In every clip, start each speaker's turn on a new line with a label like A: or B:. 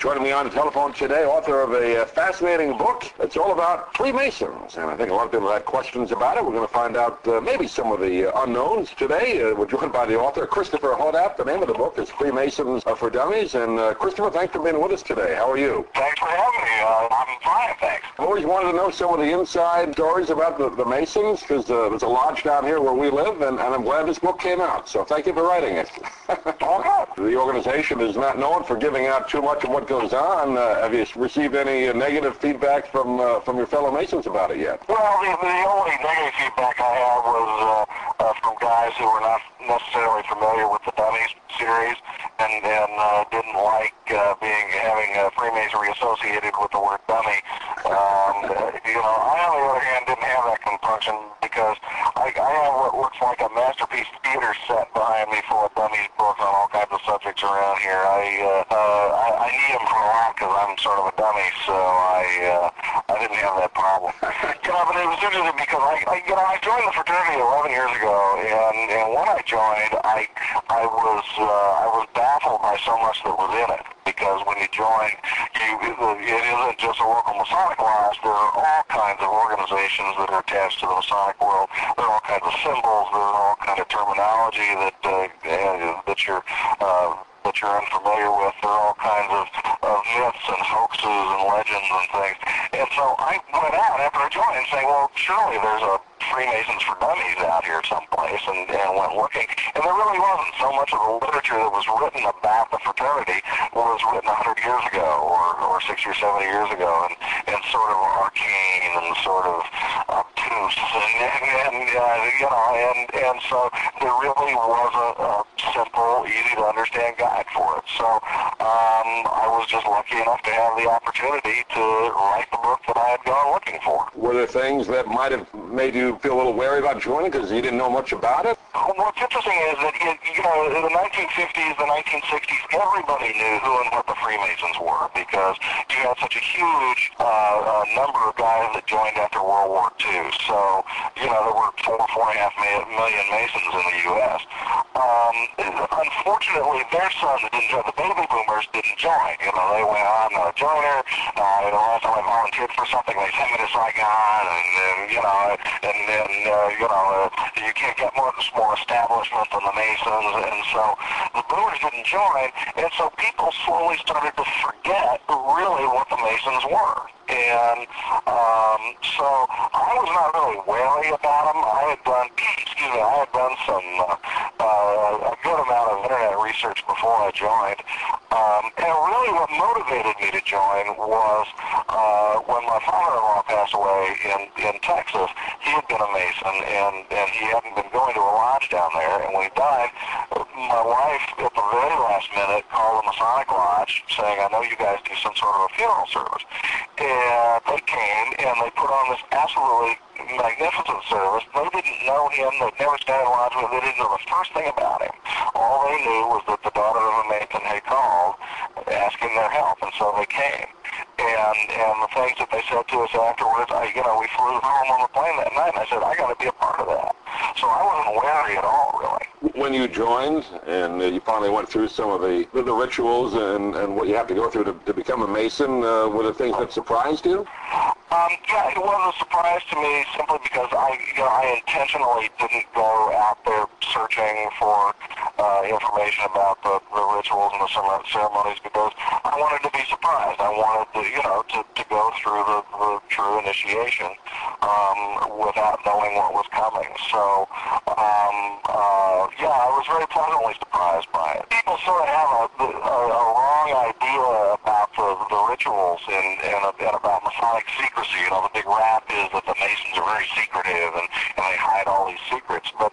A: Joining me on the telephone today, author of a fascinating book. It's all about Freemasons, and I think a lot of people had questions about it. We're going to find out maybe some of the unknowns today. We're joined by the author, Christopher Hodapp. The name of the book is Freemasons for Dummies. And Christopher, thanks for being with us today. How are you?
B: Thanks for having me. I'm fine, thanks.
A: I always wanted to know some of the inside stories about the Masons, because there's a lodge down here where we live, and I'm glad this book came out. So thank you for writing it. The organization is not known for giving out too much of what goes on. Have you received any negative feedback from your fellow Masons about it yet?
B: Well, the only negative feedback I had was from guys who were not necessarily familiar with the Dummies series and didn't like having Freemasonry associated with the word dummy. I, on the other hand, didn't have that compunction because I have what looks like a masterpiece theater set behind me full of Dummies books on all kinds of subjects around here. I need them for a lot because I'm sort of a dummy, so I didn't have that problem. But it was interesting because I joined the fraternity 11 years ago, and when I joined, I was baffled by so much that was in it. Because when you join, it isn't just a local Masonic lodge. There are all kinds of organizations that are attached to the Masonic world. There are all kinds of symbols. There are all kinds of terminology that you're unfamiliar with. There are all kinds of myths and hoaxes and legends and things. And so I went out after I joined saying, well, surely there's a Freemasons for Dummies out here someplace, and went looking. And there really wasn't so much of the literature that was written about the fraternity was written 100 years ago or 60 or 70 years ago, and sort of arcane and sort of obtuse, and so there really was a simple, easy to understand guide for it. So I was just lucky enough to have the opportunity to write the book that I had gone looking for.
A: Were there things that might have made you feel a little wary about joining because you didn't know much about it?
B: What's interesting is that, in the 1950s, the 1960s, everybody knew who and what the Freemasons were because you had such a huge number of guys that joined after World War II. So, there were 4.5 million Masons in the U.S. Unfortunately, their sons didn't join. The baby boomers didn't join. They went, I'm not a joiner. The last time I volunteered for something, they sent me to Saigon, and then you can't get more establishment than the Masons, and so the boomers didn't join, and so people slowly started to forget really what the Masons were. And so I was not really wary about them. I had done some a good amount of internet research before I joined. And really what motivated me to join was when my father-in-law passed away in Texas. He had been a Mason, and he hadn't been going to a lodge down there. And when he died, my wife, at the very last minute, called the Masonic Lodge saying, I know you guys do some sort of a funeral service. And they came, and they put on this absolutely magnificent service. They didn't know him. They'd never stayed in a lodge with him. They didn't know the first thing about him. All they knew was that the daughter of a Mason had called asking their help, and so they came. And the things that they said to us afterwards, we flew home on the plane that night, and I said, I got to be a part of that. So I wasn't wary at all, really.
A: When you joined and you finally went through some of the rituals and what you have to go through to become a Mason, were there things that surprised you?
B: It was a surprise to me simply because I intentionally didn't go out there searching for information about the rituals and the ceremonies because I wanted to be surprised. I wanted to go through the true initiation without knowing what was coming. So I was very pleasantly surprised by it. People sort of have a wrong idea about the rituals and about Masonic secrecy. The big rap is that the Masons are very secretive and they hide all these secrets. But,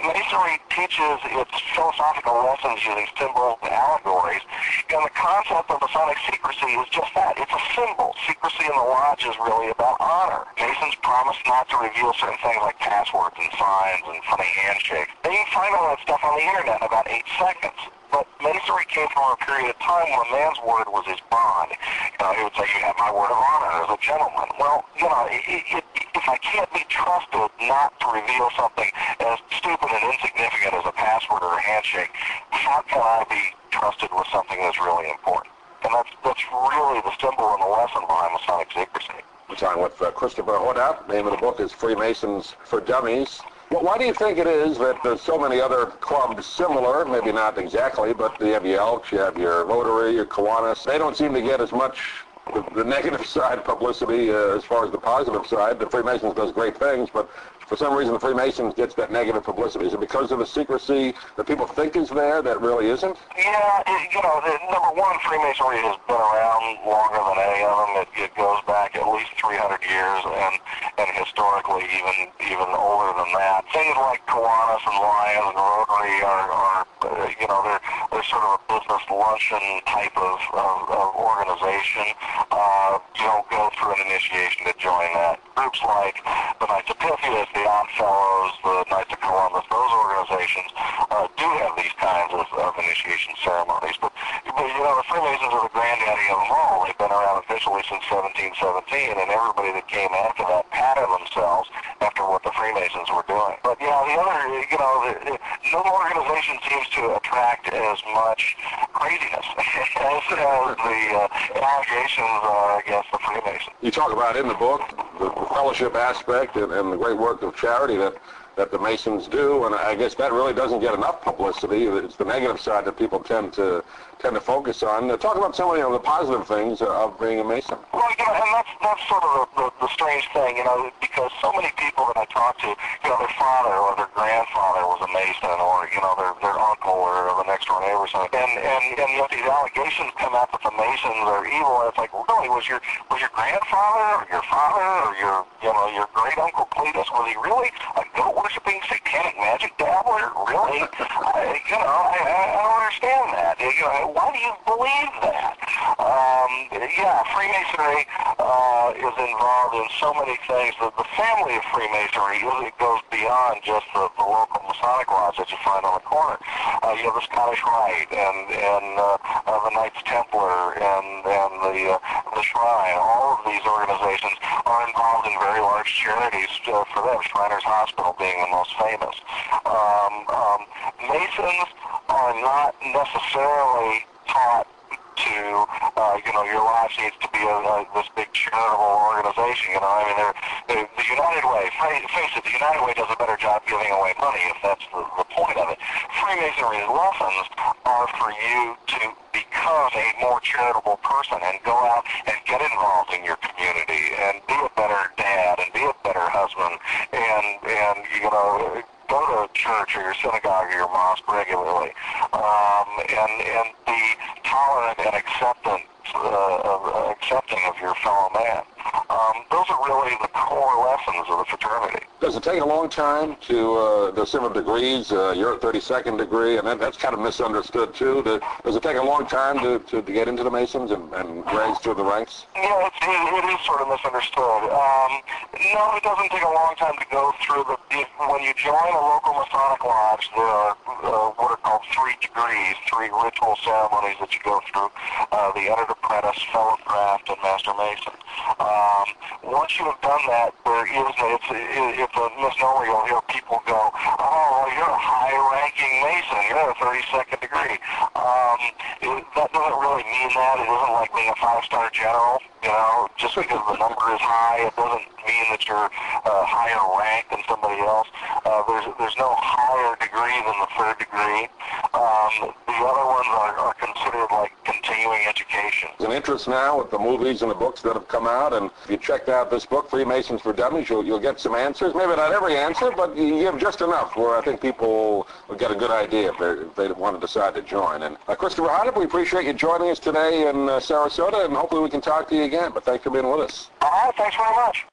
B: Masonry teaches its philosophical lessons using symbols and allegories, and the concept of Masonic secrecy is just that. It's a symbol. Secrecy in the lodge is really about honor. Masons promise not to reveal certain things like passwords and signs and funny handshakes. Then you can find all that stuff on the internet in about 8 seconds. But Masonry came from a period of time when a man's word was his bond. He would say, you have my word of honor as a gentleman. Well, if I can't be trusted not to reveal something as stupid and insignificant as a password or a handshake, how can I be trusted with something that's really important? And that's really the symbol and the lesson behind Masonic secrecy.
A: We're talking with Christopher Hodapp. The name of the book is Freemasons for Dummies. Well, why do you think it is that there's so many other clubs similar, maybe not exactly, but you have your Elks, you have your Rotary, your Kiwanis. They don't seem to get as much the negative side publicity as far as the positive side. The Freemasons does great things, but for some reason the Freemasons gets that negative publicity. Is it because of the secrecy that people think is there that really isn't?
B: Yeah, number one, Freemasonry has been around longer than any of them. It goes back at least 300 years, and historically even older than that. Things like Kiwanis and Lions and Rotary are they're sort of a business luncheon type of organization. You don't go through an initiation to join that. Groups like the Knights of Pythias, the Odd Fellows, the Knights of Columbus, those organizations do have these kinds of initiation ceremonies. But the Freemasons are the granddaddy of them all. They've been around officially since 1717, and everybody that came after that patterned themselves after what the Freemasons were doing. But the other, no organization seems to attract as much craziness as the allegations against the Freemasons.
A: You talk about in the book the fellowship aspect and the great work of charity that the Masons do, and I guess that really doesn't get enough publicity. It's the negative side that people tend to focus on. Talk about some of the positive things of being a Mason.
B: Well, and that's sort of the strange thing, because so many people that I talk to, their father or their grandfather was a Mason, or their uncle or the next door neighbor or something, and yet these allegations come out that the Masons are evil, and it's like, well, really, was your grandfather or your father or your great uncle Cletus, was he really a goat worshipping satanic magic dabbler? Really? I don't understand that. Why do you believe that? Freemasonry is involved in so many things. The family of Freemasonry goes beyond just the local Masonic lodge that you find on the corner. You have the Scottish Rite and the Knights Templar and the Shrine. All of these organizations are involved in very large charities for them, Shriners Hospital being the most famous. Masons are not necessarily taught to, your lodge needs to be this big charitable organization. The United Way, face it, the United Way does a better job giving away money, if that's the point of it. Freemasonry's lessons are for you to become a more charitable person and go out and get involved in your community and be a better dad and be a better husband and go to church or your synagogue or your mosque regularly, and be tolerant and accepting of your fellow man. Those are really the core lessons of the fraternity.
A: Does it take a long time to the several degrees? You're at 32nd degree, and that's kind of misunderstood too. Does it take a long time to get into the Masons and raise through the ranks?
B: Yeah, it is sort of misunderstood. No, it doesn't take a long time to go through when you join a local Masonic lodge, there are what are called 3 degrees, 3 ritual ceremonies that you go through, the entered apprentice, fellow craft, and master mason. Once you have done that, it's a misnomer. You'll hear people go, oh, well, you're a high-ranking Mason. You're a 32nd degree. That doesn't really mean that. It isn't like being a 5-star general. Just because the number is high, it doesn't mean that you're higher ranked than somebody else. There's no higher degree than the 3rd degree. The other ones are considered like continuing education.
A: There's an interest now with the movies and the books that have come out, and if you checked out this book, Freemasons for Dummies, you'll get some answers. Maybe not every answer, but you give just enough where I think people will get a good idea if they want to decide to join. And Christopher Hodapp, we appreciate you joining us today in Sarasota, and hopefully we can talk to you again. But thanks for being with us.
B: All right, thanks very much.